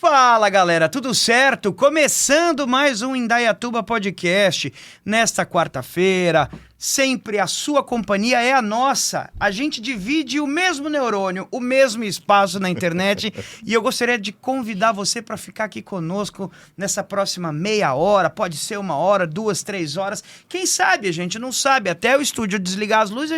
Fala galera, tudo certo? Começando mais um Indaiatuba Podcast nesta quarta-feira. Sempre a sua companhia é a nossa. A gente divide o mesmo neurônio, o mesmo espaço na internet. E eu gostaria de convidar você para ficar aqui conosco nessa próxima meia hora. Pode ser 1 hora, 2, 3 horas. Quem sabe, a gente não sabe. Até o estúdio desligar as luzes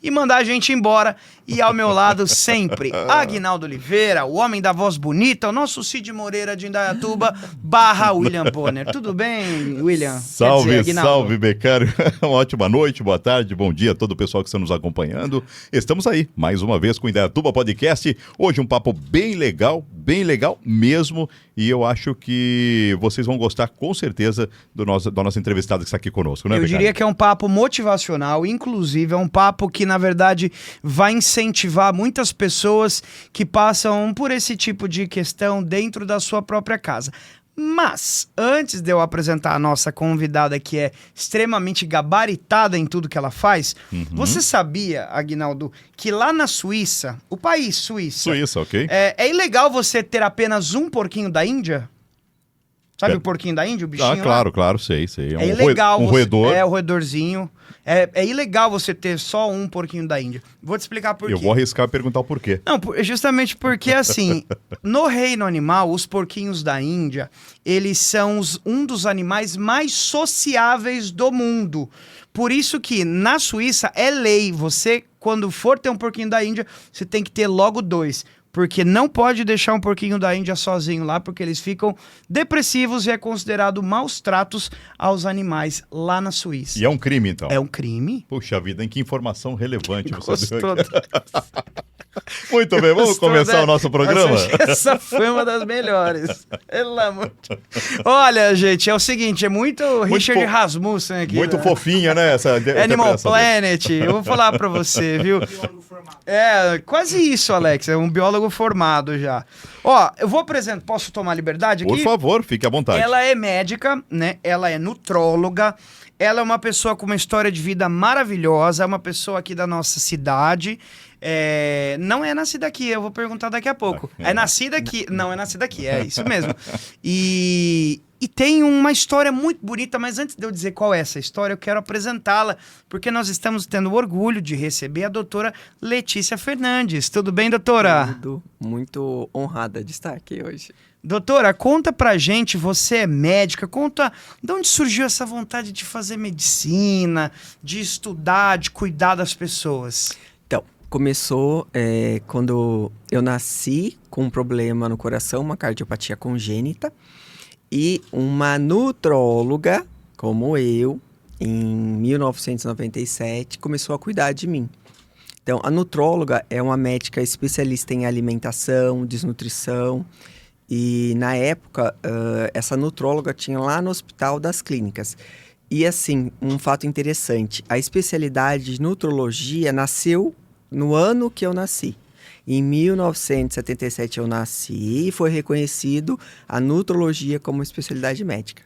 e mandar a gente embora. E ao meu lado sempre, Aguinaldo Oliveira, o homem da voz bonita, o nosso Cid Moreira de Indaiatuba, / William Bonner. Tudo bem, William? Salve, salve, Becário. Uma ótima noite, boa tarde, bom dia a todo o pessoal que está nos acompanhando. Estamos aí, mais uma vez com o Indaiatuba Podcast. Hoje um papo bem legal mesmo. E eu acho que vocês vão gostar com certeza da nossa entrevistada que está aqui conosco, né, Becário? Eu diria que é um papo motivacional, inclusive é um papo que, na verdade, vai incentivar muitas pessoas que passam por esse tipo de questão dentro da sua própria casa. Mas, antes de eu apresentar a nossa convidada, que é extremamente gabaritada em tudo que ela faz, você sabia, Aguinaldo, que lá na Suíça, o país Suíça... Suíça, ok. É ilegal você ter apenas um porquinho da Índia? Sabe o porquinho da Índia, o bichinho lá? Claro, sei. É ilegal. Um roedor. É, o roedorzinho. É ilegal você ter só um porquinho da Índia. Vou te explicar por quê. Eu vou arriscar e perguntar o porquê. Não, justamente porque, assim, no reino animal, os porquinhos da Índia, eles são um dos animais mais sociáveis do mundo. Por isso que, na Suíça, é lei. Você, quando for ter um porquinho da Índia, você tem que ter logo 2. Porque não pode deixar um porquinho da Índia sozinho lá, porque eles ficam depressivos e é considerado maus tratos aos animais lá na Suíça. E é um crime, então? É um crime. Puxa vida, em que informação relevante você Gostou? deu. Muito bem, vamos começar o nosso programa? Essa foi uma das melhores. Pelo amor de Deus. Olha, gente, é o seguinte, é muito Richard Rasmussen aqui. Muito né? fofinha, né? Essa Animal Planet, eu vou falar pra você, viu? É, quase isso, Alex, é um biólogo formado já. Ó, eu vou apresentar, posso tomar liberdade aqui? Por favor, fique à vontade. Ela é médica, né? Ela é nutróloga. Ela é uma pessoa com uma história de vida maravilhosa, é uma pessoa aqui da nossa cidade. Não é nascida aqui, eu vou perguntar daqui a pouco. É nascida aqui. Não, é nascida aqui, é isso mesmo. E tem uma história muito bonita, mas antes de eu dizer qual é essa história, eu quero apresentá-la, porque nós estamos tendo o orgulho de receber a doutora Letícia Fernandes. Tudo bem, doutora? Tudo. Muito honrada de estar aqui hoje. Doutora, conta pra gente, você é médica, conta de onde surgiu essa vontade de fazer medicina, de estudar, de cuidar das pessoas? Então, começou quando eu nasci com um problema no coração, uma cardiopatia congênita, e uma nutróloga, como eu, em 1997, começou a cuidar de mim. Então, a nutróloga é uma médica especialista em alimentação, desnutrição. E, na época, essa nutróloga tinha lá no Hospital das Clínicas. E, assim, um fato interessante, a especialidade de nutrologia nasceu no ano que eu nasci. Em 1977 eu nasci e foi reconhecido a nutrologia como especialidade médica.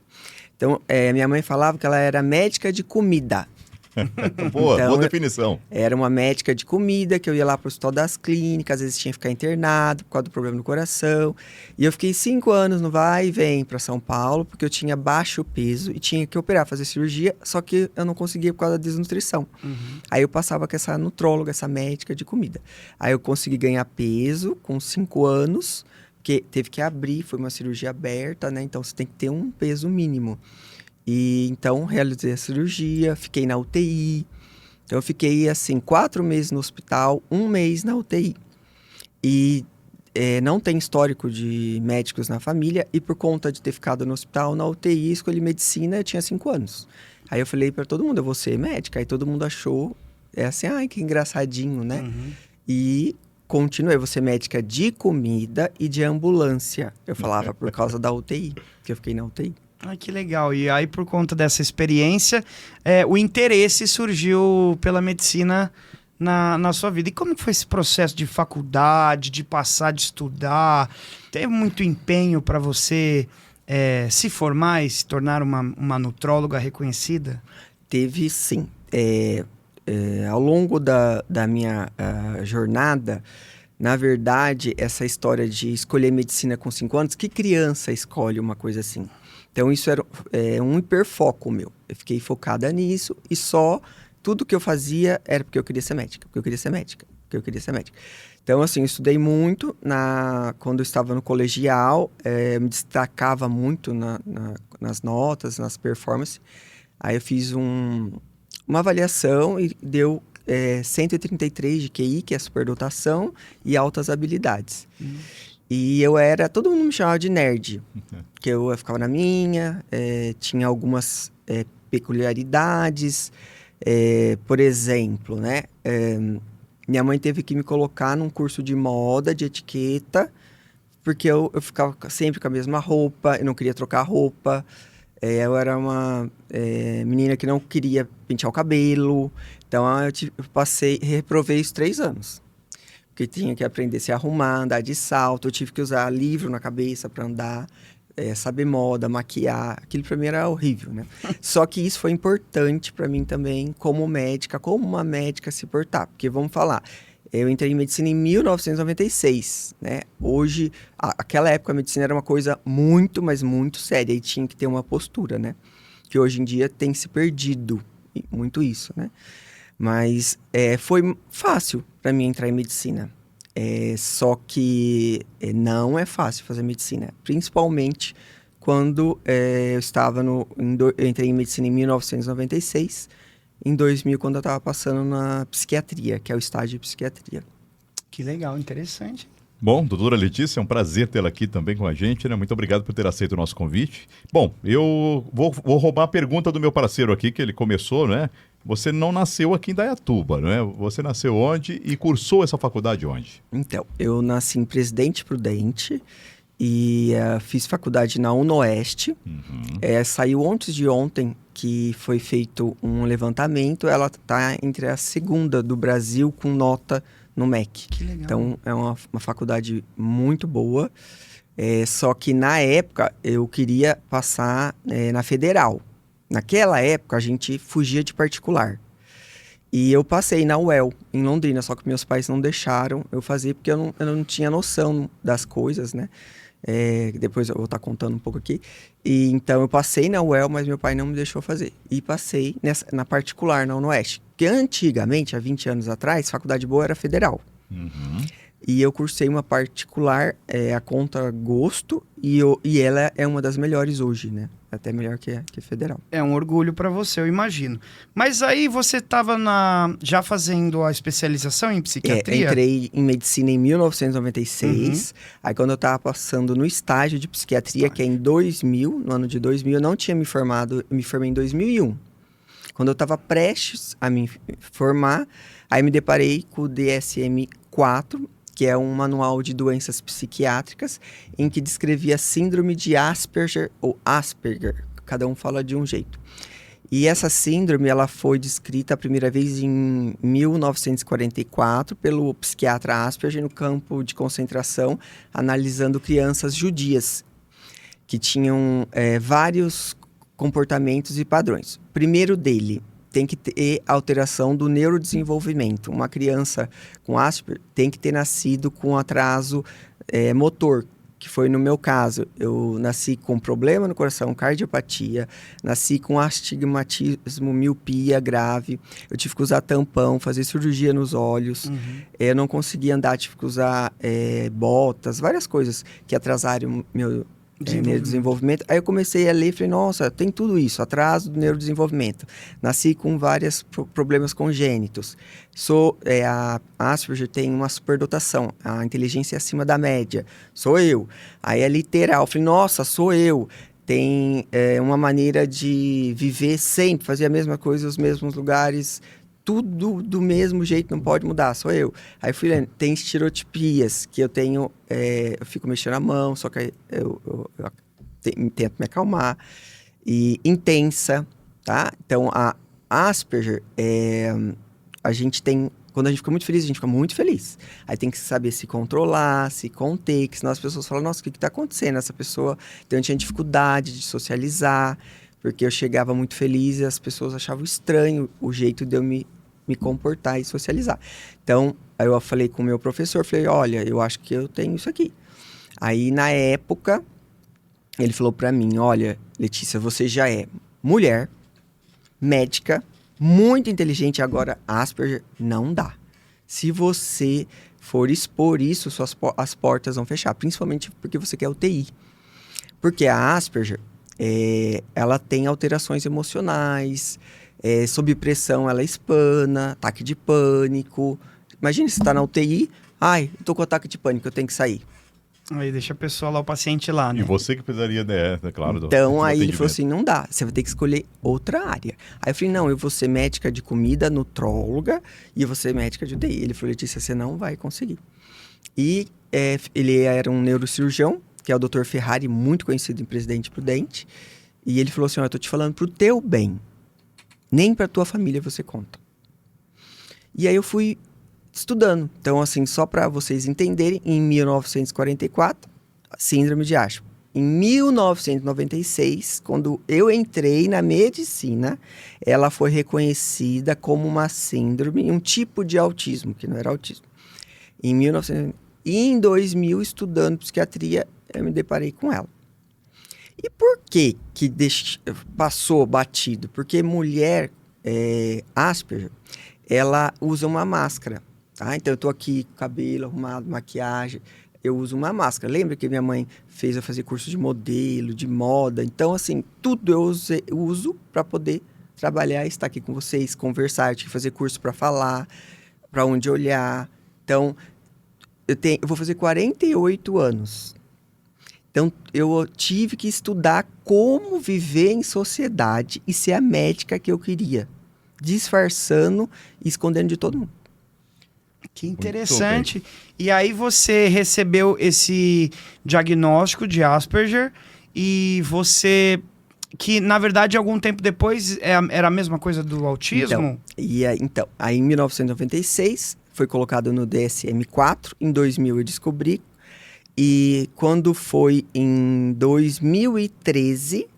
Então, minha mãe falava que ela era médica de comida. Boa definição. Era uma médica de comida, que eu ia lá para o Hospital das Clínicas, às vezes tinha que ficar internado por causa do problema no coração. E eu fiquei 5 anos no vai e vem para São Paulo, porque eu tinha baixo peso e tinha que operar, fazer cirurgia, só que eu não conseguia por causa da desnutrição. Aí eu passava com essa nutróloga, essa médica de comida. Aí eu consegui ganhar peso com 5 anos, porque teve que abrir, foi uma cirurgia aberta, né? Então você tem que ter um peso mínimo. E então realizei a cirurgia, fiquei na UTI. Então eu fiquei assim 4 meses no hospital, 1 mês na UTI. E não tem histórico de médicos na família, e por conta de ter ficado no hospital, na UTI, escolhi medicina, eu tinha 5 anos. Aí eu falei para todo mundo, eu vou ser médica. Aí todo mundo achou, assim, ai que engraçadinho, né? E continuei, vou ser médica de comida e de ambulância. Eu falava por causa da UTI, que eu fiquei na UTI. Ai, que legal. E aí, por conta dessa experiência, o interesse surgiu pela medicina na sua vida. E como foi esse processo de faculdade, de passar, de estudar? Teve muito empenho para você se formar e se tornar uma nutróloga reconhecida? Teve, sim. Ao longo da minha jornada, Na verdade, essa história de escolher medicina com 5 anos, que criança escolhe uma coisa assim? Então, isso era um hiperfoco meu. Eu fiquei focada nisso e só tudo que eu fazia era porque eu queria ser médica, porque eu queria ser médica, porque eu queria ser médica. Então, assim, eu estudei muito quando eu estava no colegial, me destacava muito nas notas, nas performances. Aí eu fiz uma avaliação e deu 133 de QI, que é superdotação, e altas habilidades. E todo mundo me chamava de nerd, que eu ficava na minha, tinha algumas peculiaridades, por exemplo, né? Minha mãe teve que me colocar num curso de moda, de etiqueta, porque eu ficava sempre com a mesma roupa, eu não queria trocar roupa. Eu era uma menina que não queria pentear o cabelo. Então, eu reprovei os 3 anos. Porque tinha que aprender a se arrumar, andar de salto. Eu tive que usar livro na cabeça para andar, saber moda, maquiar. Aquilo para mim era horrível, né? Só que isso foi importante para mim também, como médica, como uma médica se portar. Porque, vamos falar, eu entrei em medicina em 1996, né? Hoje, aquela época a medicina era uma coisa muito, mas muito séria. E tinha que ter uma postura, né? Que hoje em dia tem se perdido muito isso, né? Mas foi fácil para mim entrar em medicina. Só que não é fácil fazer medicina. Principalmente quando eu entrei em medicina em 1996. Em 2000, quando eu estava passando na psiquiatria, que é o estágio de psiquiatria. Que legal, interessante. Bom, doutora Letícia, é um prazer tê-la aqui também com a gente, né? Muito obrigado por ter aceito o nosso convite. Bom, eu vou roubar a pergunta do meu parceiro aqui, que ele começou, né? Você não nasceu aqui em Indaiatuba, né? Você nasceu onde e cursou essa faculdade onde? Então, eu nasci em Presidente Prudente e fiz faculdade na UnoOeste. Saiu antes de ontem que foi feito um levantamento. Ela está entre a segunda do Brasil com nota no MEC. Que legal. Então, é uma faculdade muito boa. Só que, na época, eu queria passar na Federal. Naquela época, a gente fugia de particular. E eu passei na UEL, em Londrina, só que meus pais não deixaram eu fazer, porque eu não tinha noção das coisas, né? Depois eu vou estar contando um pouco aqui. E, então, eu passei na UEL, mas meu pai não me deixou fazer. E passei na particular, na UnoOeste. Porque antigamente, há 20 anos atrás, faculdade boa era federal. E eu cursei uma particular, a conta gosto, e ela é uma das melhores hoje, né? Até melhor que federal. É um orgulho para você, eu imagino. Mas aí você estava já fazendo a especialização em psiquiatria? Entrei em medicina em 1996. Aí quando eu estava passando no estágio de psiquiatria, que é em 2000, no ano de 2000, eu não tinha me formado, eu me formei em 2001. Quando eu estava prestes a me formar, aí me deparei com o DSM-4, que é um manual de doenças psiquiátricas, em que descrevia a síndrome de Asperger ou Asperger. Cada um fala de um jeito. E essa síndrome, ela foi descrita a primeira vez em 1944 pelo psiquiatra Asperger no campo de concentração, analisando crianças judias, que tinham vários comportamentos e padrões. O primeiro dele tem que ter alteração do neurodesenvolvimento. Uma criança com Asperger tem que ter nascido com atraso motor, que foi no meu caso. Eu nasci com problema no coração, cardiopatia, nasci com astigmatismo, miopia grave, eu tive que usar tampão, fazer cirurgia nos olhos, eu não conseguia andar, tive que usar botas, várias coisas que atrasaram meu neurodesenvolvimento. Aí eu comecei a ler e falei, nossa, tem tudo isso, atraso do neurodesenvolvimento. Nasci com vários problemas congênitos. A Asperger tem uma superdotação, a inteligência é acima da média. Sou eu. Aí é literal, falei, nossa, sou eu. Tem uma maneira de viver sempre, fazer a mesma coisa nos mesmos lugares, tudo do mesmo jeito, não pode mudar, sou eu. Aí fui lendo, tem estereotipias, que eu tenho, eu fico mexendo a mão, só que eu tento me acalmar. E intensa, tá? Então, a Asperger, a gente tem, quando a gente fica muito feliz, a gente fica muito feliz. Aí tem que saber se controlar, se conter, que senão as pessoas falam, nossa, o que está acontecendo? Essa pessoa, então eu tinha dificuldade de socializar, porque eu chegava muito feliz e as pessoas achavam estranho o jeito de eu me me comportar e socializar. Então, aí eu falei com o meu professor, falei, olha, eu acho que eu tenho isso aqui. Aí, na época, ele falou pra mim, olha, Letícia, você já é mulher, médica, muito inteligente, agora Asperger não dá. Se você for expor isso, as portas vão fechar, principalmente porque você quer UTI. Porque a Asperger, ela tem alterações emocionais, sob pressão ela espana, ataque de pânico. Imagina, você está na UTI, ai, eu tô com ataque de pânico, eu tenho que sair. Aí deixa a pessoa lá, o paciente lá, né? E você que precisaria, né, claro. Então, do aí ele atendimento. falou assim, não dá, você vai ter que escolher outra área. Aí eu falei, não, eu vou ser médica de comida, nutróloga, e eu vou ser médica de UTI. Ele falou, Letícia, você não vai conseguir. E ele era um neurocirurgião, que é o Dr. Ferrari, muito conhecido em Presidente Prudente. E ele falou assim, eu tô te falando pro teu bem, nem pra tua família você conta. E aí eu fui estudando. Então, assim, só para vocês entenderem, em 1944, síndrome de Asperger. Em 1996, quando eu entrei na medicina, ela foi reconhecida como uma síndrome, um tipo de autismo, que não era autismo. Em 2000, estudando psiquiatria, eu me deparei com ela. E por que passou batido? Porque mulher Asperger, ela usa uma máscara. Tá? Então, eu tô aqui com cabelo arrumado, maquiagem, eu uso uma máscara. Lembra que minha mãe fez eu fazer curso de modelo, de moda? Então, assim, tudo eu uso para poder trabalhar, estar aqui com vocês, conversar, eu tive que fazer curso para falar, para onde olhar. Então, eu vou fazer 48 anos. Então, eu tive que estudar como viver em sociedade e ser a médica que eu queria, disfarçando e escondendo de todo mundo. Que interessante. E aí você recebeu esse diagnóstico de Asperger e você, que na verdade algum tempo depois era a mesma coisa do autismo? Então, aí em 1996 foi colocado no DSM-4, em 2000 eu descobri, e quando foi em 2013,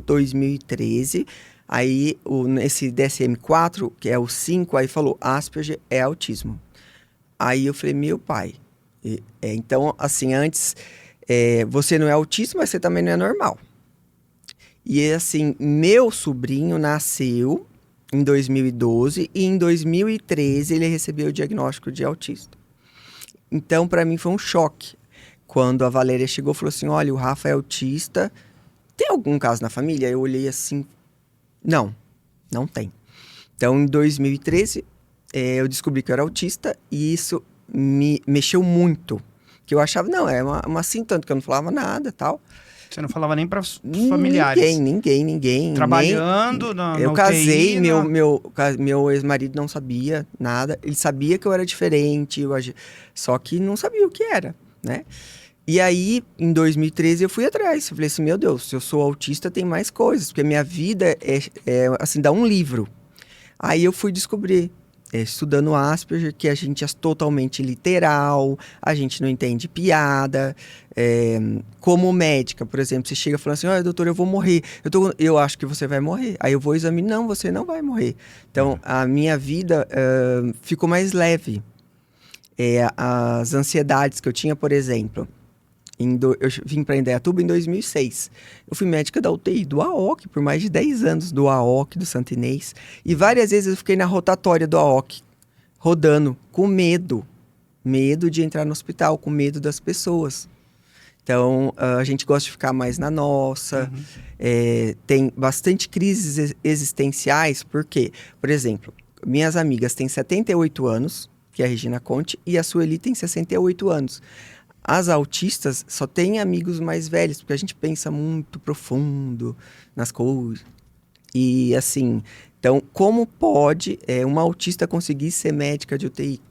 2013, aí, esse DSM-4, que é o 5, aí falou, Asperger é autismo. Aí eu falei, meu pai. Então, assim, antes, você não é autista, mas você também não é normal. E, assim, meu sobrinho nasceu em 2012 e em 2013 ele recebeu o diagnóstico de autista. Então, para mim, foi um choque. Quando a Valéria chegou e falou assim, olha, o Rafa é autista, tem algum caso na família? Eu olhei assim... Não tem. Então, em 2013, eu descobri que eu era autista e isso me mexeu muito. Que eu achava, não, é uma assim, tanto que eu não falava nada tal. Você não falava nem para os familiares? Ninguém. Trabalhando eu na casei, UTI, meu ex-marido não sabia nada. Ele sabia que eu era diferente, só que não sabia o que era, né? E aí, em 2013, eu fui atrás. Eu falei assim, meu Deus, se eu sou autista, tem mais coisas. Porque a minha vida assim, dá um livro. Aí eu fui descobrir, estudando Asperger, que a gente é totalmente literal, a gente não entende piada. Como médica, por exemplo, você chega falando assim, olha, doutor, eu vou morrer. Eu acho que você vai morrer. Aí eu vou examinar, não, você não vai morrer. Então, a minha vida ficou mais leve. As ansiedades que eu tinha, por exemplo... Eu vim para Indaiatuba em 2006. Eu fui médica da UTI, do AOC, por mais de 10 anos, do AOC, do Santo Inês. E várias vezes eu fiquei na rotatória do AOC, rodando, com medo. Medo de entrar no hospital, com medo das pessoas. Então, a gente gosta de ficar mais na nossa. Tem bastante crises existenciais, porque, por exemplo, minhas amigas têm 78 anos, que é a Regina Conte, e a Sueli tem 68 anos. As autistas só têm amigos mais velhos, porque a gente pensa muito profundo nas coisas. E assim, então, como pode uma autista conseguir ser médica de UTI,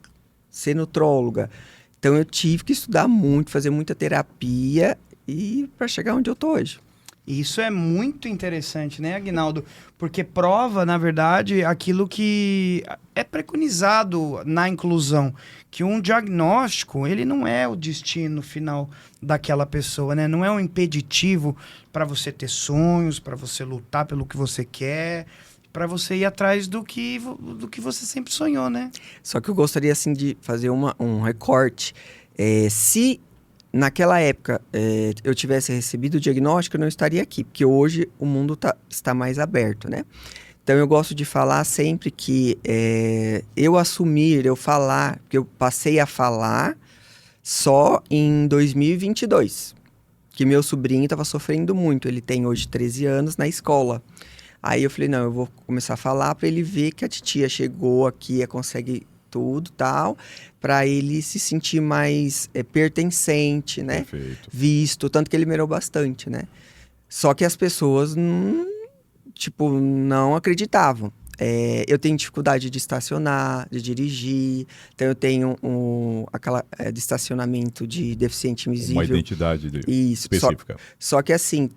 ser nutróloga? Então, eu tive que estudar muito, fazer muita terapia e para chegar onde eu tô hoje. Isso é muito interessante, né, Aguinaldo? Porque prova, na verdade, aquilo que é preconizado na inclusão, que um diagnóstico, ele não é o destino final daquela pessoa, né? Não é um impeditivo para você ter sonhos, para você lutar pelo que você quer. para você ir atrás do que você sempre sonhou, né? Só que eu gostaria, assim, de fazer um recorte. Se naquela época eu tivesse recebido o diagnóstico, eu não estaria aqui, porque hoje o mundo está mais aberto, né? Então eu gosto de falar sempre que eu falar, que eu passei a falar só em 2022, que meu sobrinho estava sofrendo muito, ele tem hoje 13 anos na escola. Aí eu falei, não, eu vou começar a falar para ele ver que a titia chegou aqui, consegue tudo, tal, para ele se sentir mais pertencente, né? Perfeito. Visto, tanto que ele melhorou bastante, né? Só que as pessoas não acreditavam. Eu tenho dificuldade de estacionar, de dirigir, então eu tenho aquela de estacionamento de deficiente invisível. Uma identidade específica. Só que assim,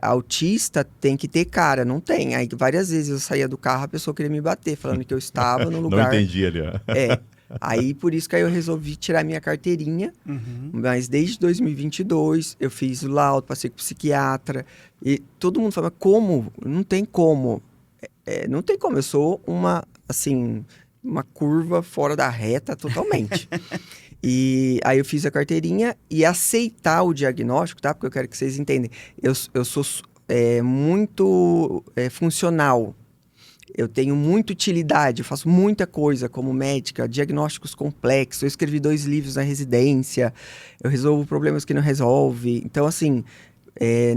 autista tem que ter cara, não tem. Aí várias vezes eu saía do carro, a pessoa queria me bater, falando que eu estava no lugar... Não entendi ali. Aí por isso que aí eu resolvi tirar minha carteirinha, mas desde 2022 eu fiz o laudo, passei com o psiquiatra, e todo mundo fala, como? Não tem como. Não tem como, eu sou uma curva fora da reta totalmente. E aí eu fiz a carteirinha e aceitar o diagnóstico, tá? Porque eu quero que vocês entendam. Eu sou muito funcional. Eu tenho muita utilidade, eu faço muita coisa como médica, diagnósticos complexos. Eu escrevi 2 livros na residência, eu resolvo problemas que não resolve. Então, assim,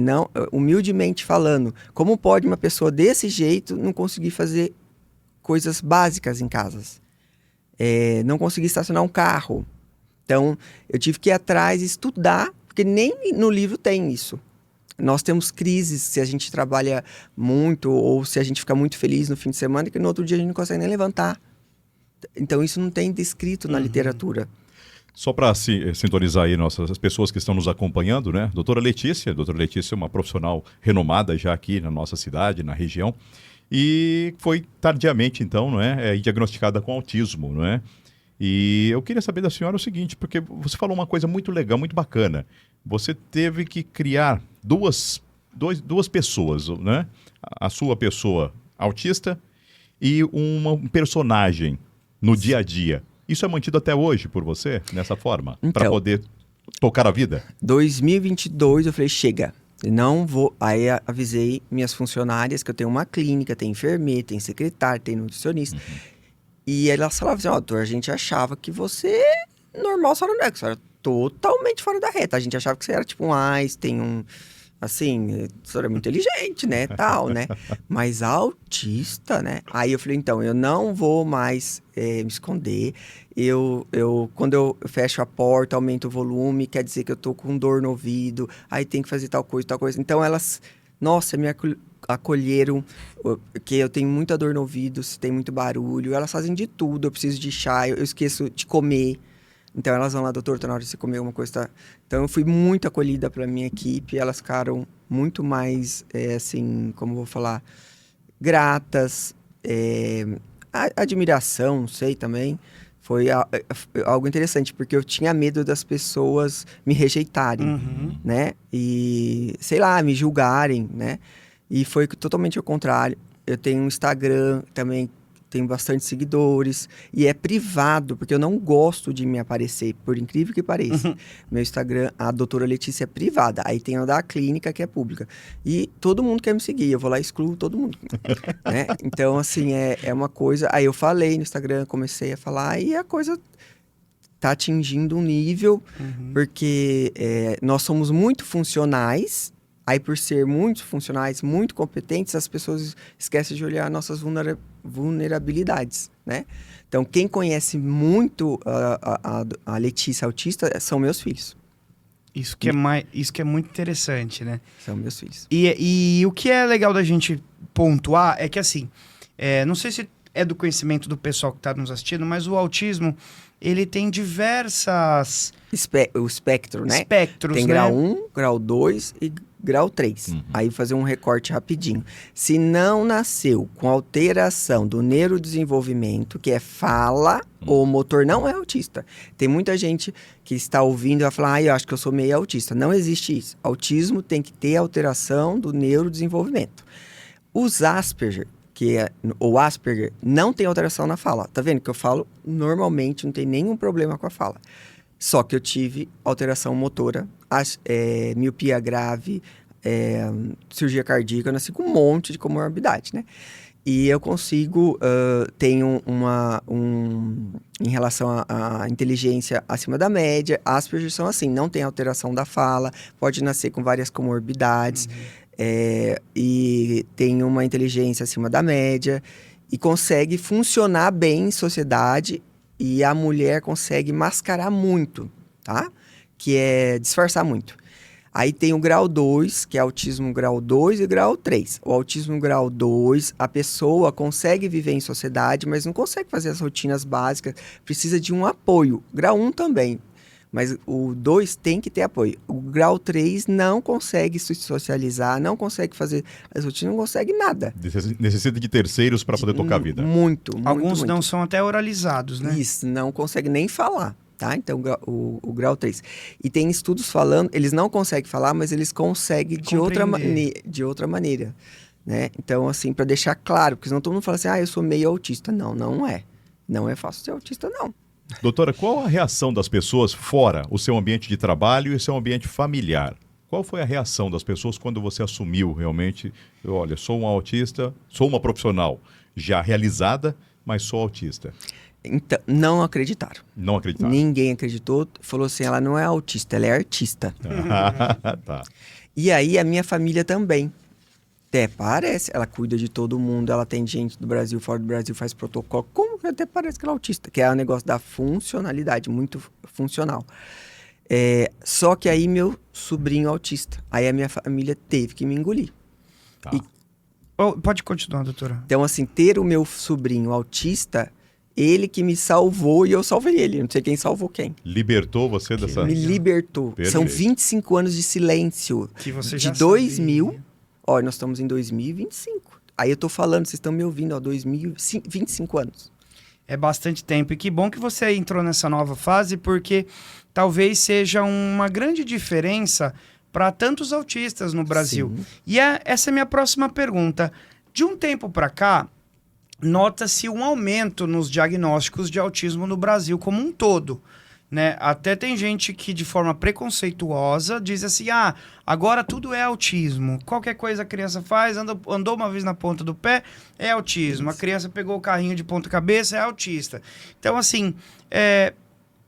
não, humildemente falando, como pode uma pessoa desse jeito não conseguir fazer coisas básicas em casas? Não conseguir estacionar um carro. Então, eu tive que ir atrás e estudar, porque nem no livro tem isso. Nós temos crises se a gente trabalha muito ou se a gente fica muito feliz no fim de semana, que no outro dia a gente não consegue nem levantar. Então, isso não tem descrito na literatura. Só para sintonizar aí as pessoas que estão nos acompanhando, né? Doutora Letícia é uma profissional renomada já aqui na nossa cidade, na região, e foi tardiamente, então, não é? Diagnosticada com autismo, não é? E eu queria saber da senhora o seguinte, porque você falou uma coisa muito legal, muito bacana. Você teve que criar duas pessoas, né? A sua pessoa autista e um personagem no dia a dia. Isso é mantido até hoje por você, nessa forma? Então, para poder tocar a vida? 2022 eu falei, chega, não vou... Aí avisei minhas funcionárias que eu tenho uma clínica, tem enfermeira, tem secretária, tem nutricionista. E elas falavam assim, doutor, a gente achava que você normal, só não é, que você era totalmente fora da reta. A gente achava que você era tipo um Einstein, assim, você era muito inteligente, né, tal, né? Mas autista, né? Aí eu falei, então, eu não vou mais me esconder. Quando eu fecho a porta, aumento o volume, quer dizer que eu tô com dor no ouvido, aí tem que fazer tal coisa, tal coisa. Então elas, nossa, me acolheram, que eu tenho muita dor no ouvido, se tem muito barulho, elas fazem de tudo, eu preciso de chá, eu esqueço de comer, então elas vão lá, doutor, tá na hora de você comer alguma coisa, tá? Então eu fui muito acolhida pela minha equipe, elas ficaram muito mais, assim, como eu vou falar, gratas, admiração, sei também, foi algo interessante, porque eu tinha medo das pessoas me rejeitarem, né, e, sei lá, me julgarem, né. E foi totalmente ao contrário. Eu tenho um Instagram também, tenho bastante seguidores. E é privado, porque eu não gosto de me aparecer, por incrível que pareça. Meu Instagram, a doutora Letícia, é privada. Aí tem a da clínica, que é pública. E todo mundo quer me seguir. Eu vou lá e excluo todo mundo. Né? Então, assim, é uma coisa... Aí eu falei no Instagram, comecei a falar, e a coisa tá atingindo um nível, porque nós somos muito funcionais. Aí, por ser muito funcionais, muito competentes, as pessoas esquecem de olhar nossas vulnerabilidades, né? Então, quem conhece muito a Letícia autista são meus filhos. Isso que é muito interessante, né? São meus filhos. E o que é legal da gente pontuar é que, assim, não sei se é do conhecimento do pessoal que está nos assistindo, mas o autismo, ele tem diversas... O espectro, né? Espectros, tem né? grau 1, grau 2 e grau 3. Aí fazer um recorte rapidinho. Se não nasceu com alteração do neurodesenvolvimento, que é fala, ou motor, não é autista. Tem muita gente que está ouvindo e vai falar, eu acho que eu sou meio autista. Não existe isso. Autismo tem que ter alteração do neurodesenvolvimento. Os Asperger, o Asperger, não tem alteração na fala. Tá vendo que eu falo normalmente, não tem nenhum problema com a fala. Só que eu tive alteração motora, miopia grave, cirurgia cardíaca, eu nasci com um monte de comorbidade, né? E eu consigo, tenho em relação à inteligência acima da média, Asperger são assim, não tem alteração da fala, pode nascer com várias comorbidades, e tem uma inteligência acima da média, e consegue funcionar bem em sociedade, e a mulher consegue mascarar muito, tá? Que é disfarçar muito. Aí tem o grau 2, que é autismo grau 2 e grau 3. O autismo grau 2, a pessoa consegue viver em sociedade, mas não consegue fazer as rotinas básicas, precisa de um apoio. Grau 1 também, mas o 2 tem que ter apoio. O grau 3 não consegue se socializar, não consegue fazer as rotinas, não consegue nada. Necessita de terceiros para poder tocar a vida. Muito. Alguns muito. não são até oralizados, né? Isso, não consegue nem falar. Tá? Então, o grau 3. E tem estudos falando, eles não conseguem falar, mas eles conseguem de outra maneira. Né? Então, assim, para deixar claro, porque senão todo mundo fala assim, eu sou meio autista. Não, não é. Não é fácil ser autista, não. Doutora, qual a reação das pessoas fora o seu ambiente de trabalho e o seu ambiente familiar? Qual foi a reação das pessoas quando você assumiu realmente, olha, sou um autista, sou uma profissional já realizada, mas sou autista? Então, não acreditaram. Não acreditaram. Ninguém acreditou. Falou assim, ela não é autista, ela é artista. Tá. E aí, a minha família também. Até parece. Ela cuida de todo mundo, ela tem gente do Brasil, fora do Brasil, faz protocolo. Como que até parece que ela é autista? Que é o negócio da funcionalidade, muito funcional. Só que aí, meu sobrinho autista. Aí, a minha família teve que me engolir. Tá. Pode continuar, doutora. Então, assim, ter o meu sobrinho autista... Ele que me salvou e eu salvei ele. Não sei quem salvou quem. Libertou você dessa... Me libertou. Perfeito. São 25 anos de silêncio. Que você de já 2000. sabia. Ó, nós estamos em 2025. Aí eu tô falando, vocês estão me ouvindo, ó, 25 anos. É bastante tempo. E que bom que você entrou nessa nova fase, porque talvez seja uma grande diferença para tantos autistas no Brasil. Sim. E essa é a minha próxima pergunta. De um tempo para cá, nota-se um aumento nos diagnósticos de autismo no Brasil como um todo, né? Até tem gente que de forma preconceituosa diz assim, agora tudo é autismo. Qualquer coisa a criança faz, andou uma vez na ponta do pé, é autismo. A criança pegou o carrinho de ponta cabeça, é autista. Então, assim,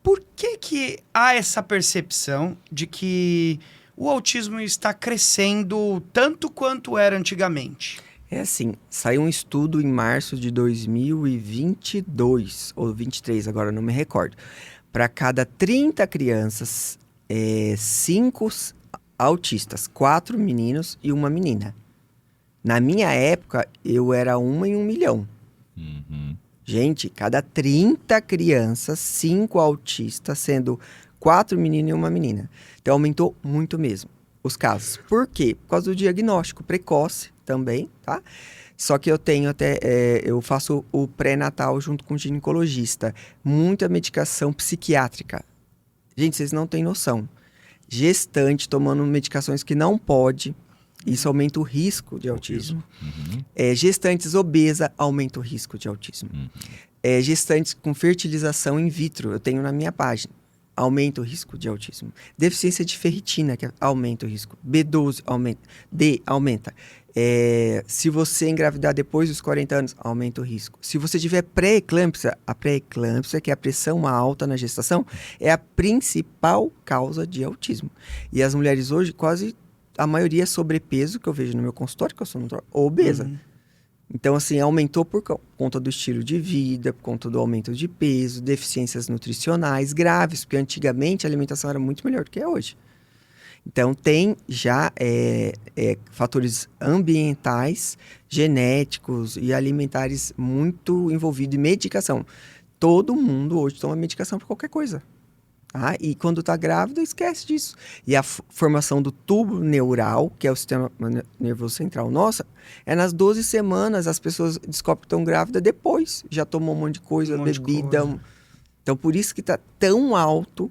por que há essa percepção de que o autismo está crescendo tanto quanto era antigamente? É assim, saiu um estudo em março de 2022, ou 23, agora não me recordo. Para cada 30 crianças, 5 autistas, 4 meninos e 1 menina. Na minha época, eu era 1 em 1 milhão. Uhum. Gente, cada 30 crianças, 5 autistas, sendo 4 meninos e 1 menina. Então, aumentou muito mesmo os casos. Por quê? Por causa do diagnóstico precoce também, tá? Só que eu tenho eu faço o pré-natal junto com o ginecologista. Muita medicação psiquiátrica. Gente, vocês não têm noção. Gestante tomando medicações que não pode, isso aumenta o risco de autismo. Uhum. Gestantes obesa aumenta o risco de autismo. Uhum. Gestantes com fertilização in vitro, eu tenho na minha página, aumenta o risco de autismo. Deficiência de ferritina, que aumenta o risco. B12 aumenta. D aumenta. Se você engravidar depois dos 40 anos, aumenta o risco. Se você tiver pré-eclâmpsia, a pré-eclâmpsia, que é a pressão alta na gestação, é a principal causa de autismo. E as mulheres hoje, quase a maioria é sobrepeso, que eu vejo no meu consultório, que eu sou ou obesa. Uhum. Então, assim, aumentou por conta do estilo de vida, por conta do aumento de peso, deficiências nutricionais graves, porque antigamente a alimentação era muito melhor do que é hoje. Então, tem já fatores ambientais, genéticos e alimentares muito envolvidos em medicação. Todo mundo hoje toma medicação para qualquer coisa. Tá? E quando está grávida, esquece disso. E a formação do tubo neural, que é o sistema nervoso central nossa, é nas 12 semanas. As pessoas descobrem que estão grávidas depois. Já tomou um monte de coisa, bebida. Então, por isso que está tão alto.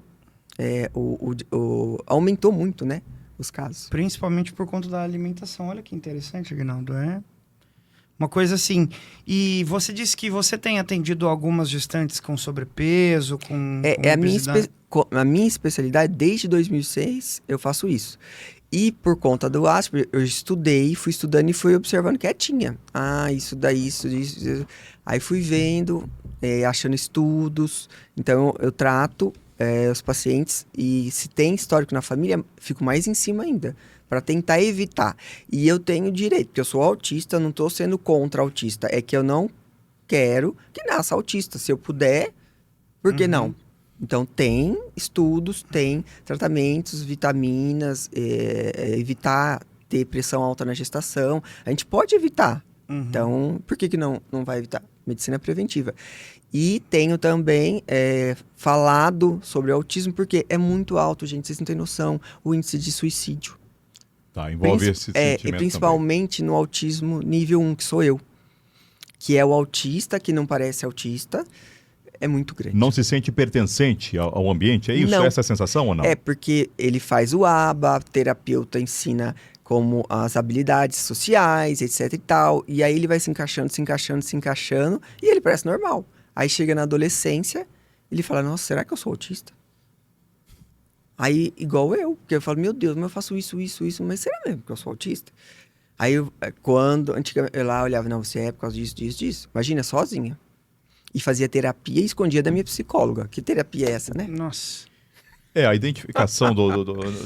Aumentou muito, né? Os casos. Principalmente por conta da alimentação. Olha que interessante, Aguinaldo. Uma coisa assim. E você disse que você tem atendido algumas gestantes com sobrepeso, com A minha, obesidade. a minha especialidade, desde 2006, eu faço isso. E por conta do Asperger, eu estudei, fui estudando e fui observando quietinha. Ah, isso daí, isso. Aí fui vendo, achando estudos. Então eu trato os pacientes e se tem histórico na família, fico mais em cima ainda, para tentar evitar. E eu tenho direito, porque eu sou autista, não estou sendo contra autista. É que eu não quero que nasça autista. Se eu puder, por que não? Então, tem estudos, tem tratamentos, vitaminas, evitar ter pressão alta na gestação. A gente pode evitar. Então, por que não vai evitar? Medicina preventiva. E tenho também falado sobre autismo, porque é muito alto, gente. Vocês não têm noção, o índice de suicídio. Tá, envolve esse sentimento E principalmente no autismo nível 1, que sou eu. Que é o autista, que não parece autista. É muito grande. Não se sente pertencente ao ambiente, é isso? Não. Essa é a sensação ou não? É porque ele faz o ABA, terapeuta ensina como as habilidades sociais, etc e tal. E aí ele vai se encaixando, e ele parece normal. Aí chega na adolescência, ele fala, nossa, será que eu sou autista? Aí, igual eu, porque eu falo, meu Deus, mas eu faço isso, mas será mesmo que eu sou autista? Aí, antigamente, eu lá olhava, não, você é por causa disso. Imagina, sozinha. E fazia terapia e escondia da minha psicóloga. Que terapia é essa, né? Nossa. A identificação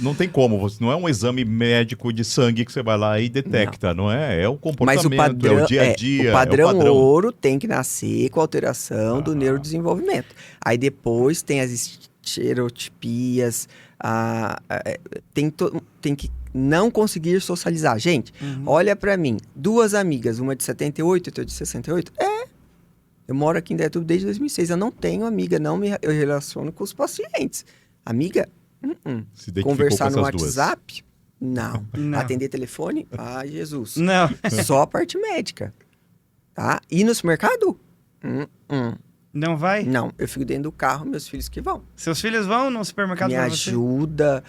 não tem como, não é um exame médico de sangue que você vai lá e detecta, não é? É o comportamento, Mas o padrão, é o dia a dia. o padrão, é o padrão ouro tem que nascer com alteração do neurodesenvolvimento. Aí depois tem as estereotipias, tem que não conseguir socializar. Gente, olha pra mim, 2 amigas, uma de 78 e outra de 68, eu moro aqui em Indaiatuba desde 2006, eu não tenho amiga, eu relaciono com os pacientes. Amiga, Se identificou conversar com no essas duas. WhatsApp, não. Não. Atender telefone, ai Jesus. Não. Só a parte médica, tá? Ir no supermercado? Não vai? Não, eu fico dentro do carro, meus filhos que vão. Seus filhos vão no supermercado Me pra você? ajuda,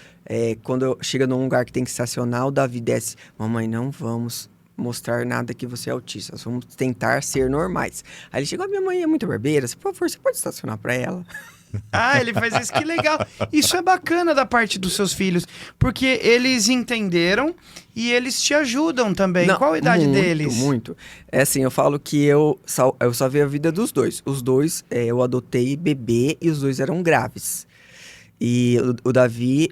quando eu chego num lugar que tem que estacionar, o Davi desce, mamãe, não vamos mostrar nada que você é autista, nós vamos tentar ser normais. Aí ele chegou, minha mãe é muito barbeira, por favor, você pode estacionar pra ela? Ah, ele faz isso, que legal. Isso é bacana da parte dos seus filhos, porque eles entenderam e eles te ajudam também. Não, Qual a idade deles? Muito. É assim, eu falo que eu salvei a vida dos dois. Os dois, eu adotei bebê e os dois eram graves. E o Davi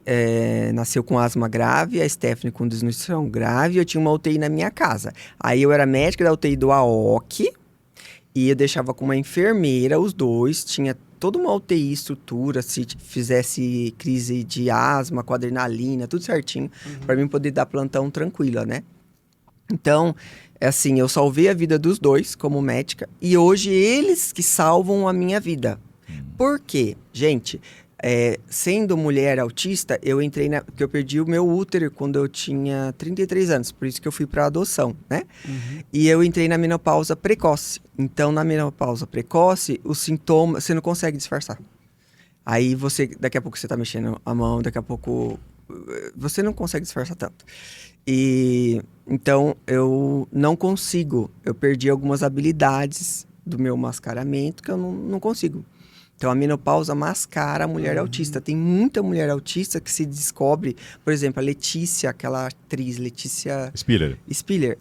nasceu com asma grave, a Stephanie com desnutrição grave, e eu tinha uma UTI na minha casa. Aí eu era médica da UTI do AOC, e eu deixava com uma enfermeira, os dois, tinha toda uma UTI estrutura, se fizesse crise de asma, com adrenalina, tudo certinho, para mim poder dar plantão tranquila, né? Então, assim, eu salvei a vida dos dois como médica, e hoje eles que salvam a minha vida. Por quê? Gente, sendo mulher autista, eu entrei porque eu perdi o meu útero quando eu tinha 33 anos, por isso que eu fui para adoção, né? E eu entrei na menopausa precoce. Então, na menopausa precoce, os sintomas, você não consegue disfarçar. Aí daqui a pouco você tá mexendo a mão, daqui a pouco você não consegue disfarçar tanto. E então eu não consigo, eu perdi algumas habilidades do meu mascaramento que eu não consigo. Então, a menopausa mascara a mulher autista. Tem muita mulher autista que se descobre... Por exemplo, a Letícia, aquela atriz, Letícia... Spiller.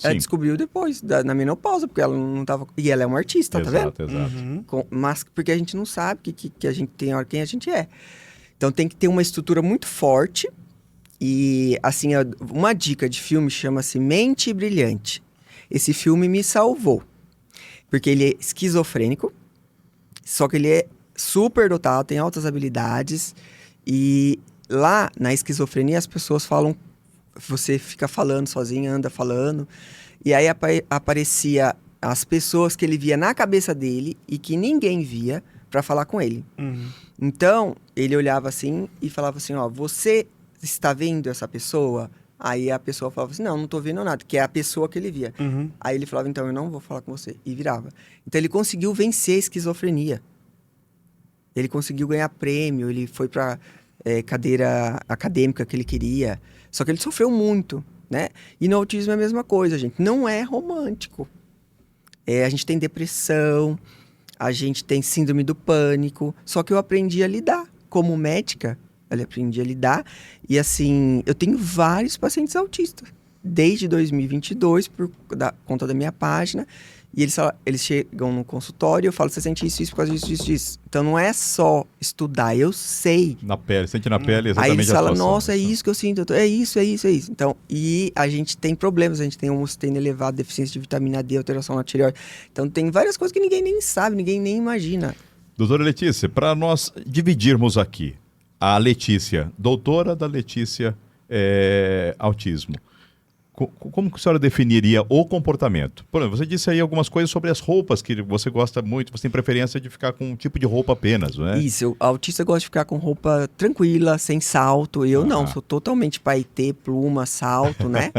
Ela descobriu depois, na menopausa, porque ela não estava... E ela é uma artista, tá vendo? Exato. Mas porque a gente não sabe que a gente tem quem a gente é. Então, tem que ter uma estrutura muito forte. E, assim, uma dica de filme chama-se Mente Brilhante. Esse filme me salvou. Porque ele é esquizofrênico, só que ele é super dotado, tem altas habilidades, e lá na esquizofrenia as pessoas falam, você fica falando sozinho, anda falando, e aí aparecia as pessoas que ele via na cabeça dele e que ninguém via para falar com ele. Então, ele olhava assim e falava assim, ó, você está vendo essa pessoa? Aí a pessoa falava assim, não tô vendo nada, que é a pessoa que ele via. Aí ele falava, então eu não vou falar com você, e virava. Então ele conseguiu vencer a esquizofrenia. Ele conseguiu ganhar prêmio, ele foi para cadeira acadêmica que ele queria. Só que ele sofreu muito, né? E no autismo é a mesma coisa, gente. Não é romântico. A gente tem depressão, a gente tem síndrome do pânico. Só que eu aprendi a lidar. Como médica, eu aprendi a lidar. E assim, eu tenho vários pacientes autistas. Desde 2022, por conta da minha página. E eles chegam no consultório e eu falo, você sente isso por causa disso. Então não é só estudar, eu sei. Na pele, sente na pele exatamente. Aí eles a falam, situação. nossa, é isso que eu sinto, é isso. Então, e a gente tem problemas, a gente tem homocistine elevado, deficiência de vitamina D, alteração na tireoide. Então tem várias coisas que ninguém nem sabe, ninguém nem imagina. Doutora Letícia, para nós dividirmos aqui, a Letícia, doutora da Letícia autismo. Como que a senhora definiria o comportamento? Por exemplo, você disse aí algumas coisas sobre as roupas que você gosta muito, você tem preferência de ficar com um tipo de roupa apenas, não é? Isso, a autista gosta de ficar com roupa tranquila, sem salto. Eu não, sou totalmente paetê, pluma, salto, né?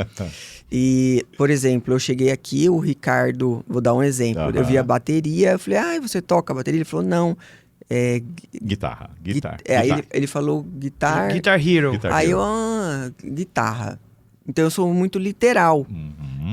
E, por exemplo, eu cheguei aqui, o Ricardo, vou dar um exemplo, eu vi a bateria, eu falei, você toca a bateria? Ele falou, não. Guitarra. Aí ele falou guitarra. Guitar Hero. Aí eu, guitarra. Então eu sou muito literal.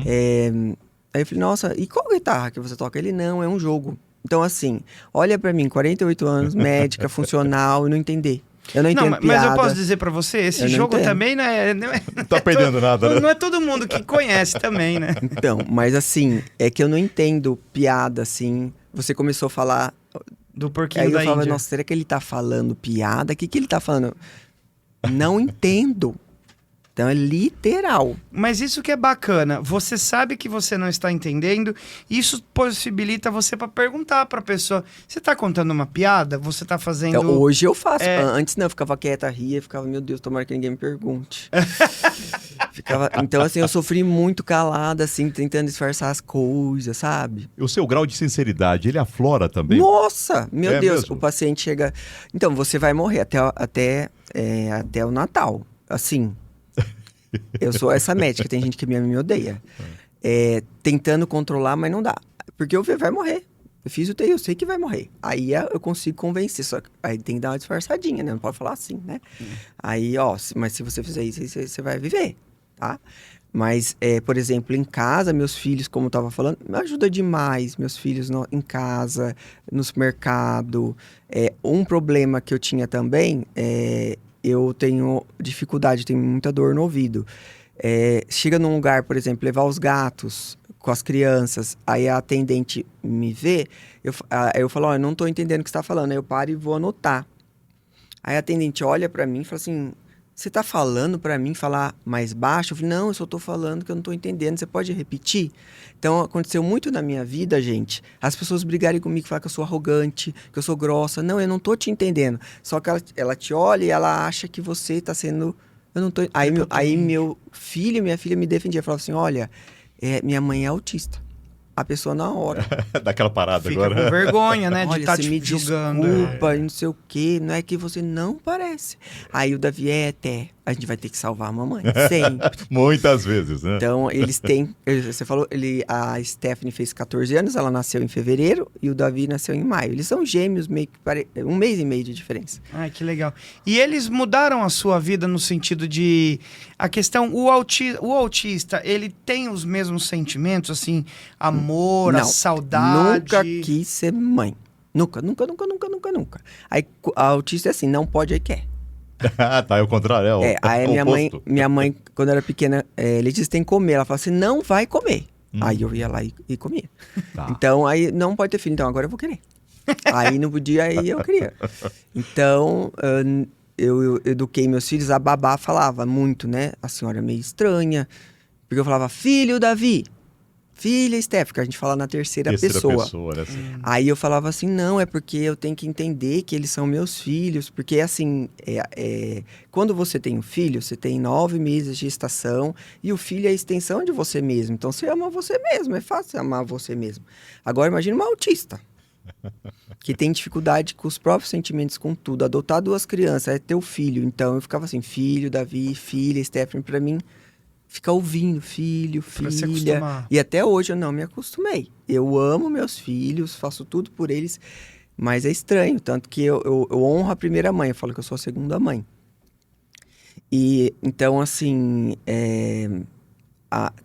Aí eu falei, nossa, e qual guitarra que você toca? Ele, não, é um jogo. Então assim, olha pra mim, 48 anos, médica, funcional, e não entender. Eu não entendo piada. Mas eu posso dizer pra você, esse jogo também não tá perdendo nada, né? Não é todo mundo que conhece também, né? Então, mas assim, é que eu não entendo piada, assim. Você começou a falar do porquinho aí da eu falava, Índia. nossa, será que ele tá falando piada? O que ele tá falando? Não entendo. Então é literal. Mas isso que é bacana, você sabe que você não está entendendo, isso possibilita você para perguntar para a pessoa, você está contando uma piada? Você está fazendo... Então, hoje eu faço. Antes não, eu ficava quieta, ria, ficava, meu Deus, tomara que ninguém me pergunte. Então assim, eu sofri muito calada, assim, tentando disfarçar as coisas, sabe? O seu grau de sinceridade, ele aflora também? Nossa, meu Deus, mesmo? O paciente chega... Então, você vai morrer até o Natal, assim... Eu sou essa médica, tem gente que me odeia. Tentando controlar, mas não dá. Porque vai morrer. Eu fiz o TI, eu sei que vai morrer. Aí eu consigo convencer, só que aí tem que dar uma disfarçadinha, né? Não pode falar assim, né? Aí, mas se você fizer isso, você vai viver, tá? Mas, por exemplo, em casa, meus filhos, como eu tava falando, me ajuda demais. Meus filhos em casa, no supermercado. Um problema que eu tinha também eu tenho dificuldade, tenho muita dor no ouvido. Chega num lugar, por exemplo, levar os gatos com as crianças, aí a atendente me vê, eu falo, eu não estou entendendo o que você está falando, aí eu paro e vou anotar. Aí a atendente olha para mim e fala assim, você está falando para mim falar mais baixo? Eu falei, não, eu só estou falando que eu não estou entendendo, você pode repetir? Então, aconteceu muito na minha vida, gente, as pessoas brigarem comigo, falar que eu sou arrogante, que eu sou grossa. Não, eu não estou te entendendo. Só que ela te olha e ela acha que você está sendo... Eu não tô... Aí meu filho e minha filha me defendiam, falavam assim, olha, minha mãe é autista. A pessoa na hora. Daquela parada fica agora. com vergonha, né? Olha, de estar você te me julgando. desculpa, e não sei o quê. Não é que você não parece. Aí o Davi a gente vai ter que salvar a mamãe. Sempre. Muitas vezes, né? Então, eles têm... Você falou, a Stephanie fez 14 anos, ela nasceu em fevereiro e o Davi nasceu em maio. Eles são gêmeos, meio que um mês e meio de diferença. Ai, que legal. E eles mudaram a sua vida no sentido de... A questão, o autista, ele tem os mesmos sentimentos, assim, amor, não, a saudade? Nunca quis ser mãe. Nunca. Aí a autista é assim, não pode, aí quer. Tá, é o contrário, aí minha mãe, quando era pequena, Letícia tem que comer. Ela fala assim, não vai comer. Aí eu ia lá e comia. Tá. Então, aí não pode ter filho. Então, agora eu vou querer. Aí não podia, aí eu queria. Então, eu eduquei meus filhos. A babá falava muito, né? A senhora é meio estranha. Porque eu falava, filho Davi, filha Steph, que a gente fala na terceira pessoa. Né, assim. Aí eu falava assim, não, é porque eu tenho que entender que eles são meus filhos. Porque assim, quando você tem um filho, você tem 9 meses de gestação e o filho é a extensão de você mesmo. Então você ama você mesmo, é fácil amar você mesmo. Agora imagina uma autista, que tem dificuldade com os próprios sentimentos, com tudo. Adotar 2 crianças, é teu filho. Então eu ficava assim, filho, Davi, filha, Stephanie, pra mim... Ficar ouvindo, filho, filha. E até hoje eu não me acostumei. Eu amo meus filhos, faço tudo por eles, mas é estranho. Tanto que eu honro a primeira mãe, eu falo que eu sou a segunda mãe. E então, assim,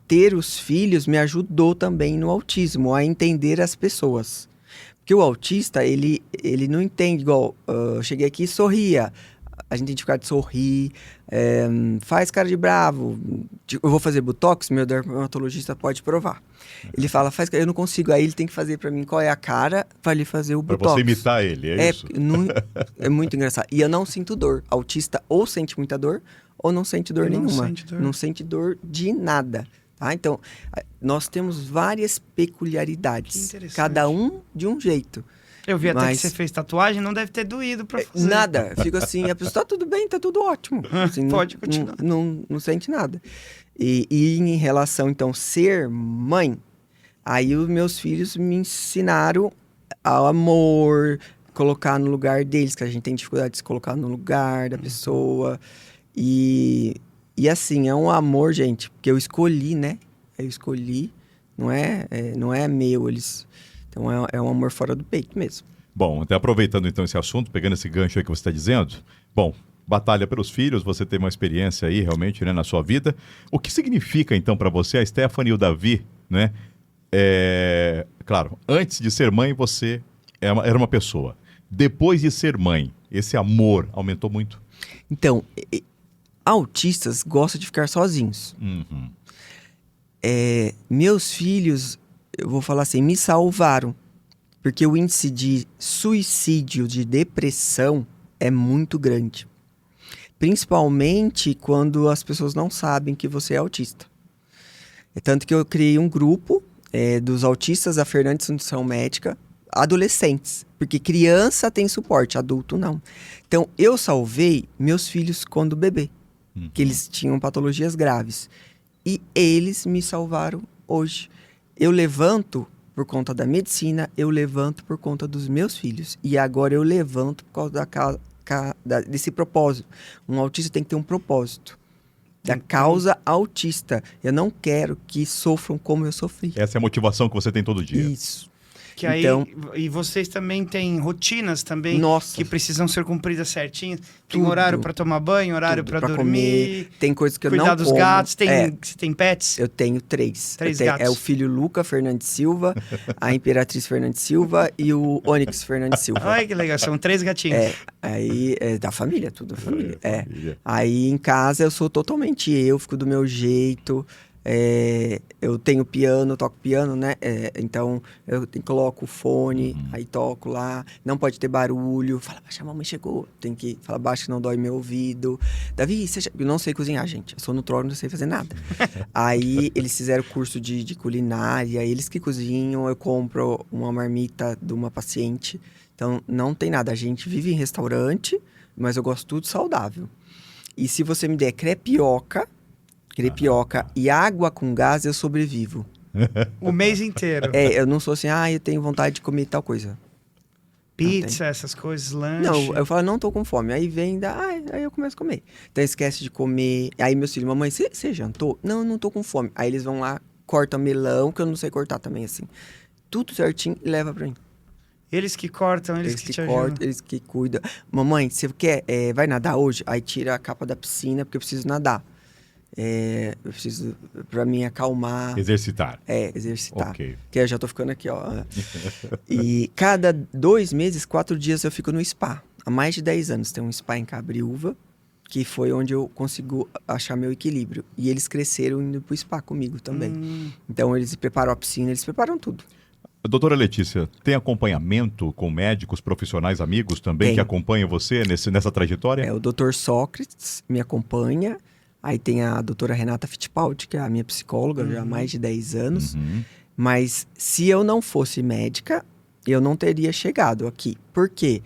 ter os filhos me ajudou também no autismo, a entender as pessoas. Porque o autista, ele não entende igual, eu cheguei aqui e sorria. A gente tem dificuldade de sorrir, faz cara de bravo. Eu vou fazer botox, meu dermatologista pode provar. Ele fala, eu não consigo. Aí ele tem que fazer pra mim qual é a cara pra ele fazer o botox. Pra você imitar ele, é isso? É muito engraçado. E eu não sinto dor. Autista ou sente muita dor, ou não sente dor nenhuma. Não sente dor de nada. Tá? Então, nós temos várias peculiaridades. Cada um de um jeito. Eu vi até que você fez tatuagem, não deve ter doído pra fazer. Nada, fico assim, a pessoa tá tudo bem, tá tudo ótimo. Assim, Pode continuar. Não sente nada. E em relação, então, ser mãe, aí os meus filhos me ensinaram ao amor, colocar no lugar deles, que a gente tem dificuldade de se colocar no lugar da pessoa. E assim, é um amor, gente, porque eu escolhi, né? Eu escolhi, não é meu, eles... Então é um amor fora do peito mesmo. Bom, até aproveitando então esse assunto, pegando esse gancho aí que você está dizendo, bom, batalha pelos filhos, você tem uma experiência aí realmente, né, na sua vida. O que significa então para você, a Stephanie e o Davi, né? Claro, antes de ser mãe você era uma pessoa. Depois de ser mãe, esse amor aumentou muito? Então, autistas gostam de ficar sozinhos. Uhum. Meus filhos... Eu vou falar assim, me salvaram. Porque o índice de suicídio, de depressão, é muito grande. Principalmente quando as pessoas não sabem que você é autista. É tanto que eu criei um grupo dos autistas da Fernandes Nutrição Médica, adolescentes. Porque criança tem suporte, adulto não. Então, eu salvei meus filhos quando bebê. Que eles tinham patologias graves. E eles me salvaram hoje. Eu levanto por conta da medicina, eu levanto por conta dos meus filhos. E agora eu levanto por causa desse propósito. Um autista tem que ter um propósito. Da causa autista. Eu não quero que sofram como eu sofri. Essa é a motivação que você tem todo dia. Isso. Que aí, então, e vocês também têm rotinas também nossa, que precisam ser cumpridas certinho. Tem horário para tomar banho, horário para dormir. Comer. Tem coisas que eu não como. Cuidar dos gatos. Você tem pets? Eu tenho 3. Três gatos. É o filho Luca Fernandes Silva, a Imperatriz Fernandes Silva e o Onyx Fernandes Silva. Ai, que legal. São 3 gatinhos. Aí da família, tudo da família. Aí em casa eu sou totalmente eu, fico do meu jeito. Eu tenho piano, toco piano, né? Então eu coloco o fone, aí toco lá. Não pode ter barulho. Fala baixo, a mamãe chegou. Tem que falar baixo que não dói meu ouvido. Davi, eu não sei cozinhar, gente. Eu sou nutrólogo, não sei fazer nada. Aí eles fizeram curso de culinária, eles que cozinham. Eu compro uma marmita de uma paciente. Então não tem nada. A gente vive em restaurante, mas eu gosto tudo saudável. E se você me der crepioca e água com gás, eu sobrevivo. O mês inteiro. Eu não sou assim, eu tenho vontade de comer tal coisa. Pizza, essas coisas, lanche. Não, eu falo, não tô com fome. Aí vem, aí eu começo a comer. Então esquece de comer. Aí meus filhos, mamãe, você jantou? Não tô com fome. Aí eles vão lá, cortam melão, que eu não sei cortar também assim. Tudo certinho e leva pra mim. Eles que cortam, eles que te ajudam. Eles que cuidam. Mamãe, você quer, vai nadar hoje? Aí tira a capa da piscina, porque eu preciso nadar. Eu preciso, pra mim, acalmar. Exercitar. Exercitar. Ok. Porque eu já tô ficando aqui, ó. E cada 2 meses, 4 dias eu fico no spa. Há mais de 10 anos. Tem um spa em Cabriúva, que foi onde eu consigo achar meu equilíbrio. E eles cresceram indo pro spa comigo também. Então, eles preparam a piscina, eles preparam tudo. Doutora Letícia, tem acompanhamento com médicos, profissionais, amigos também que acompanham você nessa trajetória? O doutor Sócrates me acompanha. Aí tem a doutora Renata Fittipaldi, que é a minha psicóloga já há mais de 10 anos. Mas se eu não fosse médica, eu não teria chegado aqui. Por quê?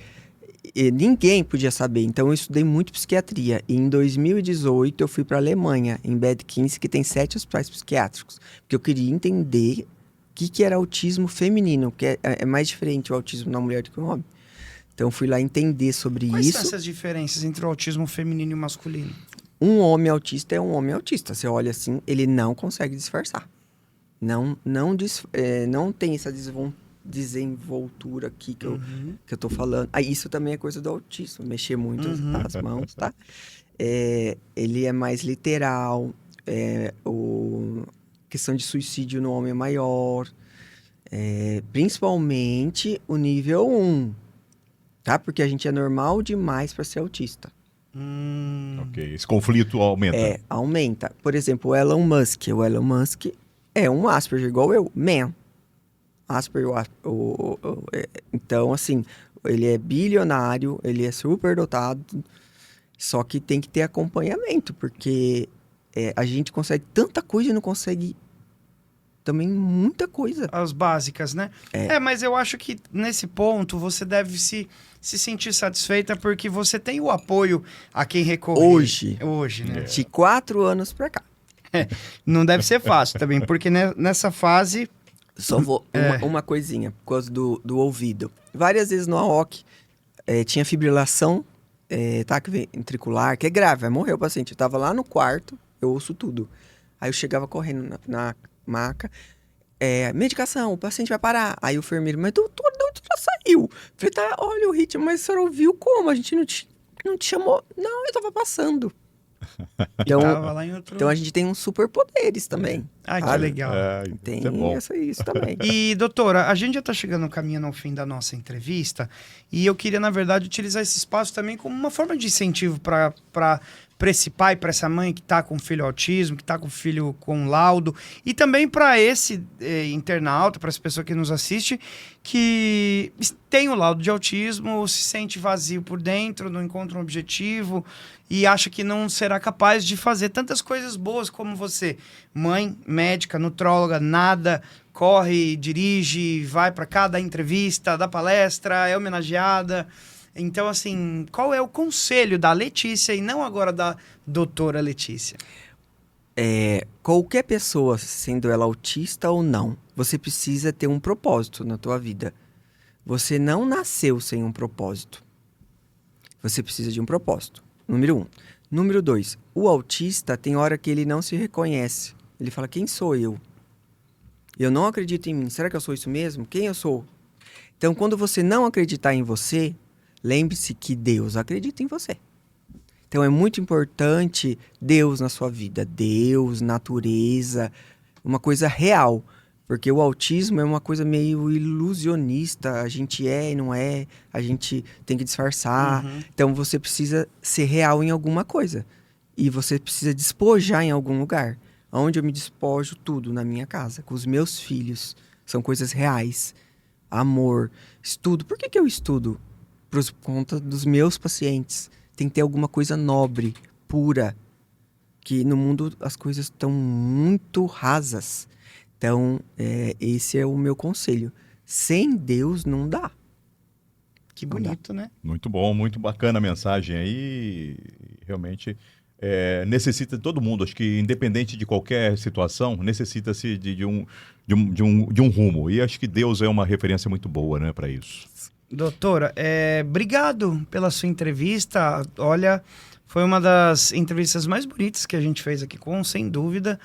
Ninguém podia saber. Então eu estudei muito psiquiatria. E em 2018 eu fui para a Alemanha, em Bad 15, que tem 7 hospitais psiquiátricos. Porque eu queria entender o que era autismo feminino, porque é mais diferente o autismo na mulher do que no homem. Então eu fui lá entender sobre Quais isso. Quais são essas diferenças entre o autismo feminino e o masculino? Um homem autista é um homem autista. Você olha assim, ele não consegue disfarçar. Não tem essa desenvoltura aqui que eu tô falando. Isso também é coisa do autismo, mexer muito as mãos, tá? Ele é mais literal. questão de suicídio no homem é maior. Principalmente o nível 1, tá? Porque a gente é normal demais para ser autista. Ok, esse conflito aumenta. Aumenta. Por exemplo, o Elon Musk. O Elon Musk é um Asperger igual eu. Asperger. Então, assim, ele é bilionário, ele é super dotado, só que tem que ter acompanhamento, porque a gente consegue tanta coisa e não consegue também muita coisa. As básicas, né? Mas eu acho que nesse ponto você deve se sentir satisfeita porque você tem o apoio a quem recorrer. Hoje, né? De 4 anos pra cá. Não deve ser fácil também, porque nessa fase... Só vou... Uma coisinha, por causa do ouvido. Várias vezes no AOC tinha fibrilação ventricular, que é grave, vai morrer o paciente. Eu tava lá no quarto, eu ouço tudo. Aí eu chegava correndo na maca, medicação, o paciente vai parar. Aí o enfermeiro, mas doutor, de onde já saiu? Falei, tá, olha o ritmo, mas a senhora ouviu como? A gente não te chamou. Não, eu tava passando. Então a gente tem uns superpoderes também. Que legal. Tem isso também. E, doutora, a gente já está chegando caminhando ao fim da nossa entrevista e eu queria, na verdade, utilizar esse espaço também como uma forma de incentivo para esse pai, para essa mãe que está com filho autismo, que está com filho com laudo, e também para esse internauta, para essa pessoa que nos assiste, que tem o laudo de autismo, se sente vazio por dentro, não encontra um objetivo e acha que não será capaz de fazer tantas coisas boas como você. Mãe, médica, nutróloga, nada, corre, dirige, vai para cada entrevista, dá palestra, é homenageada. Então, assim, qual é o conselho da Letícia e não agora da doutora Letícia? Qualquer pessoa, sendo ela autista ou não, você precisa ter um propósito na tua vida. Você não nasceu sem um propósito. Você precisa de um propósito. Número 1. Número 2. O autista tem hora que ele não se reconhece. Ele fala, quem sou eu? Eu não acredito em mim. Será que eu sou isso mesmo? Quem eu sou? Então, quando você não acreditar em você, lembre-se que Deus acredita em você. Então é muito importante Deus na sua vida. Deus, natureza, uma coisa real. Porque o autismo é uma coisa meio ilusionista. A gente é e não é, a gente tem que disfarçar. Então você precisa ser real em alguma coisa. E você precisa despojar em algum lugar. Onde eu me despojo tudo na minha casa, com os meus filhos. São coisas reais. Amor, estudo. Por que eu estudo? Por conta dos meus pacientes. Tem que ter alguma coisa nobre, pura. Que no mundo as coisas estão muito rasas. Então, esse é o meu conselho. Sem Deus não dá. Que bonito, né? Muito bom, muito bacana a mensagem aí. Realmente necessita todo mundo, acho que independente de qualquer situação, necessita-se de um rumo. E acho que Deus é uma referência muito boa, né, para isso. Doutora, obrigado pela sua entrevista. Olha, foi uma das entrevistas mais bonitas que a gente fez aqui sem dúvida.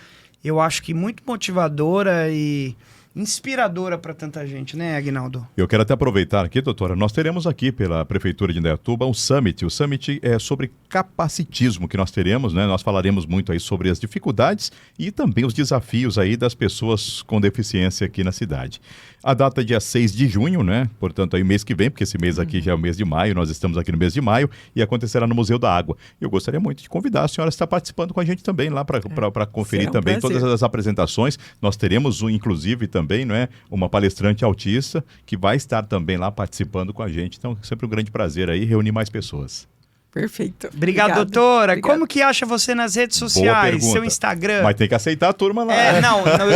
Eu acho que muito motivadora e inspiradora para tanta gente, né, Aguinaldo? Eu quero até aproveitar aqui, doutora, nós teremos aqui pela Prefeitura de Indaiatuba um summit. O summit é sobre capacitismo que nós teremos, né? Nós falaremos muito aí sobre as dificuldades e também os desafios aí das pessoas com deficiência aqui na cidade. A data é dia 6 de junho, né? Portanto, aí mês que vem, porque esse mês aqui já é o mês de maio, nós estamos aqui no mês de maio e acontecerá no Museu da Água. Eu gostaria muito de convidar a senhora a estar participando com a gente também lá para conferir também todas as apresentações. Nós teremos, inclusive, também, não é, uma palestrante autista que vai estar também lá participando com a gente. Então, sempre um grande prazer aí reunir mais pessoas. Perfeito. Obrigado, doutora. Obrigado. Como que acha você nas redes sociais? Seu Instagram? Mas tem que aceitar a turma lá.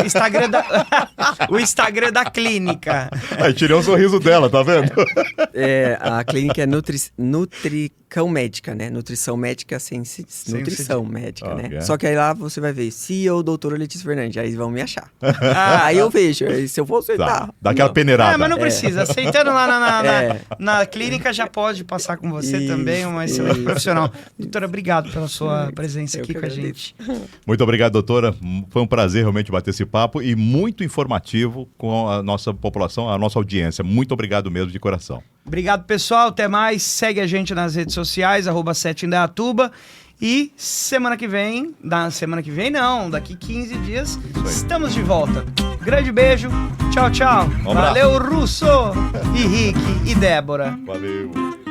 O Instagram o Instagram da clínica. Aí tirei um sorriso dela, tá vendo? A clínica é Nutricão Médica, né? Nutrição médica sem nutrição médica, né? Só que aí lá você vai ver CEO doutora Letícia Fernandes, aí vão me achar. Aí eu vejo, se eu for aceitar. Dá aquela peneirada. Mas não precisa. Aceitando lá na clínica já pode passar com você também, uma excelente profissional. Doutora, obrigado pela sua presença aqui com a gente. Muito obrigado, doutora. Foi um prazer realmente bater esse papo e muito informativo com a nossa população, a nossa audiência. Muito obrigado mesmo de coração. Obrigado, pessoal. Até mais. Segue a gente nas redes sociais, @7indaiatuba. E semana que vem, daqui 15 dias, aí. estamos de volta. Grande beijo, tchau, tchau. Um abraço. Valeu, Russo, e Rick, e Débora. Valeu.